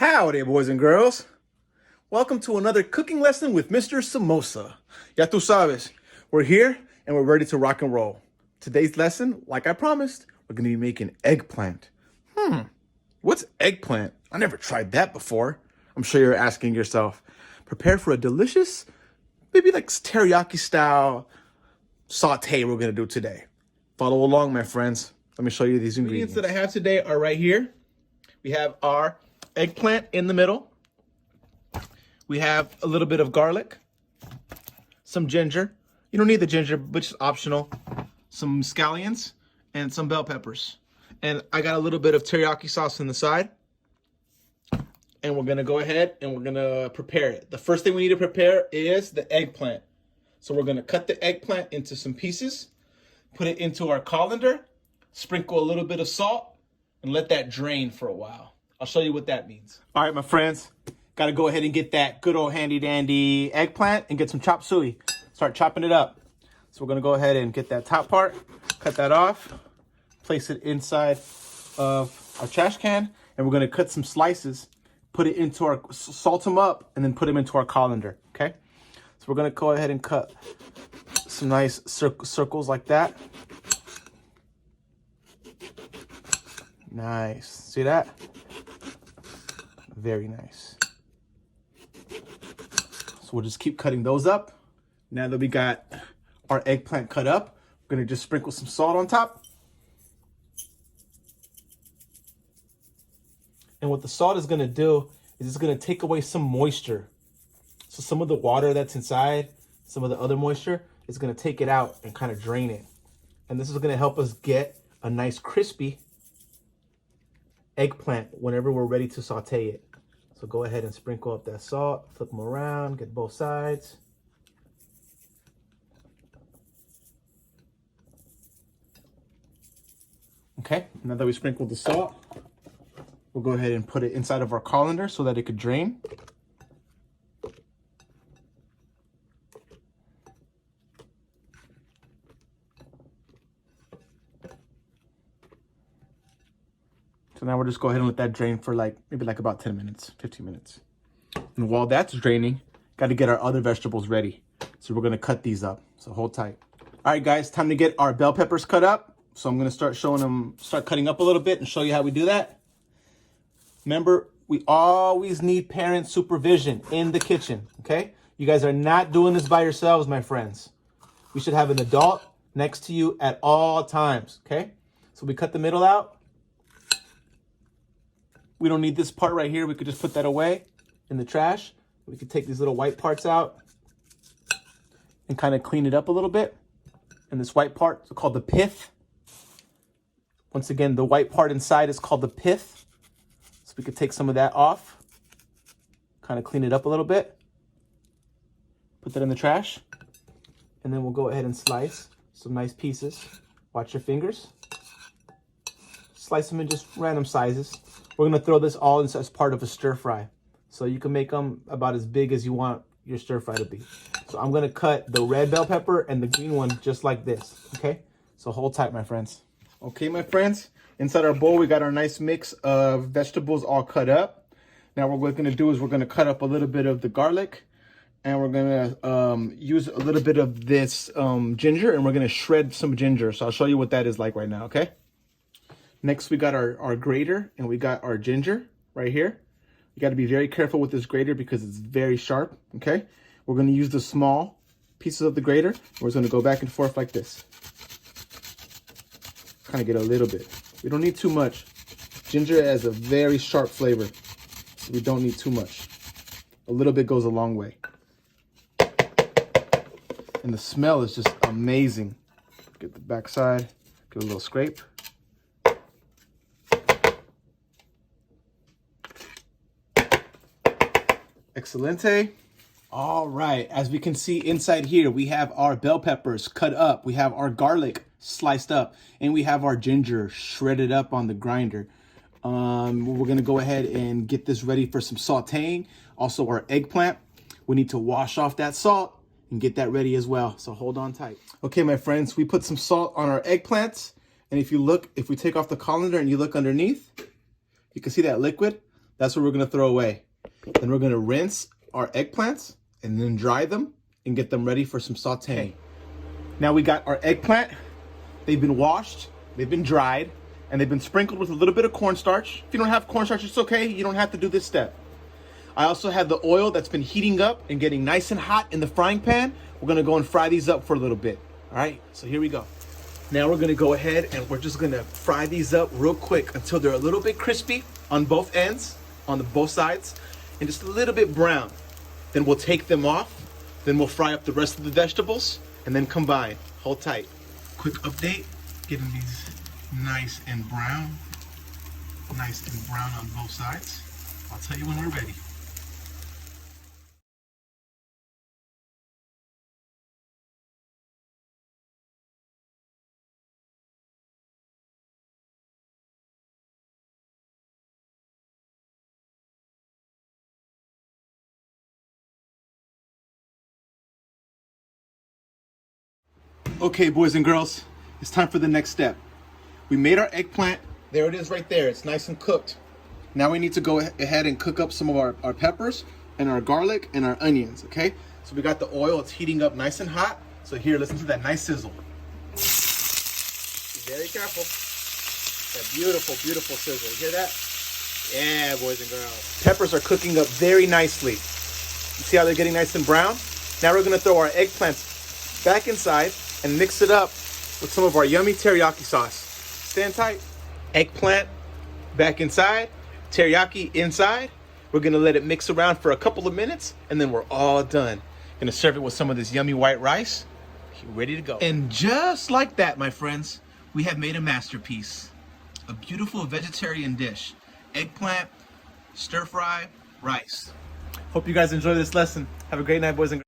Howdy, boys and girls. Welcome to another cooking lesson with Mr. Samosa. Ya tu sabes, we're here and we're ready to rock and roll. Today's lesson, like I promised, we're going to be making eggplant. What's eggplant? I never tried that before. I'm sure you're asking yourself. Prepare for a delicious, maybe like teriyaki style saute we're going to do today. Follow along, my friends. Let me show you these ingredients that I have today are right here. We have our eggplant in the middle. We have a little bit of garlic, some ginger. You don't need the ginger, but it's optional. Some scallions and some bell peppers. And I got a little bit of teriyaki sauce on the side. And we're gonna go ahead and we're gonna prepare it. The first thing we need to prepare is the eggplant. So we're gonna cut the eggplant into some pieces, put it into our colander, sprinkle a little bit of salt, and let that drain for a while. I'll show you what that means. All right, my friends, got to go ahead and get that good old handy dandy eggplant and get some chop suey. Start chopping it up. So we're going to go ahead and get that top part, cut that off, place it inside of our trash can, and we're going to cut some slices, put it into our, salt them up, and then put them into our colander, okay? So we're going to go ahead and cut some nice circles like that. Nice. See that? Very nice. So we'll just keep cutting those up. Now that we got our eggplant cut up, we're gonna just sprinkle some salt on top. And what the salt is gonna do is it's gonna take away some moisture. So some of the water that's inside, some of the other moisture, is gonna take it out and kind of drain it. And this is gonna help us get a nice crispy eggplant whenever we're ready to saute it. So go ahead and sprinkle up that salt, flip them around, get both sides. Okay, now that we sprinkled the salt, we'll go ahead and put it inside of our colander so that it could drain. So now we'll just go ahead and let that drain for maybe about 10 minutes, 15 minutes. And while that's draining, got to get our other vegetables ready. So we're going to cut these up. So hold tight. All right, guys, time to get our bell peppers cut up. So I'm going to start cutting up a little bit and show you how we do that. Remember, we always need parent supervision in the kitchen, okay? You guys are not doing this by yourselves, my friends. We should have an adult next to you at all times, okay? So we cut the middle out. We don't need this part right here. We could just put that away in the trash. We could take these little white parts out and kind of clean it up a little bit. And this white part is called the pith. Once again, the white part inside is called the pith. So we could take some of that off, kind of clean it up a little bit. Put that in the trash. And then we'll go ahead and slice some nice pieces. Watch your fingers. Slice them in just random sizes. We're going to throw this all in as part of a stir fry. So you can make them about as big as you want your stir fry to be. So I'm going to cut the red bell pepper and the green one just like this. Okay? So hold tight, my friends. Okay, my friends. Inside our bowl, we got our nice mix of vegetables all cut up. Now what we're going to do is we're going to cut up a little bit of the garlic. And we're going to use a little bit of this ginger. And we're going to shred some ginger. So I'll show you what that is like right now. Okay? Next, we got our grater and we got our ginger right here. You got to be very careful with this grater because it's very sharp, okay? We're going to use the small pieces of the grater. We're just going to go back and forth like this. Kind of get a little bit. We don't need too much. Ginger has a very sharp flavor, so we don't need too much. A little bit goes a long way. And the smell is just amazing. Get the backside, give it a little scrape. Excelente. All right, as we can see inside here, we have our bell peppers cut up. We have our garlic sliced up, and we have our ginger shredded up on the grinder. We're gonna go ahead and get this ready for some sauteing. Also our eggplant. We need to wash off that salt and get that ready as well. So hold on tight. Okay, my friends, we put some salt on our eggplants. And if we take off the colander and you look underneath, you can see that liquid. That's what we're gonna throw away. Then we're gonna rinse our eggplants and then dry them and get them ready for some sauteing. Now we got our eggplant. They've been washed, they've been dried, and they've been sprinkled with a little bit of cornstarch. If you don't have cornstarch, it's okay. You don't have to do this step. I also have the oil that's been heating up and getting nice and hot in the frying pan. We're gonna go and fry these up for a little bit. All right, so here we go. Now we're gonna go ahead and we're just gonna fry these up real quick until they're a little bit crispy on both ends, on both sides, and just a little bit brown. Then we'll take them off. Then we'll fry up the rest of the vegetables and then combine. Hold tight. Quick update, getting these nice and brown on both sides. I'll tell you when we're ready. Okay, boys and girls, it's time for the next step. We made our eggplant. There it is right there. It's nice and cooked. Now we need to go ahead and cook up some of our peppers and our garlic and our onions, okay? So we got the oil. It's heating up nice and hot. So here, listen to that nice sizzle. Be very careful. That beautiful, beautiful sizzle. You hear that? Yeah, boys and girls. Peppers are cooking up very nicely. You see how they're getting nice and brown? Now we're gonna throw our eggplants back inside and mix it up with some of our yummy teriyaki sauce. Stand tight. Eggplant back inside, teriyaki inside. We're gonna let it mix around for a couple of minutes and then we're all done. Gonna serve it with some of this yummy white rice. Ready to go. And just like that, my friends, we have made a masterpiece. A beautiful vegetarian dish. Eggplant, stir fry, rice. Hope you guys enjoy this lesson. Have a great night, boys and girls.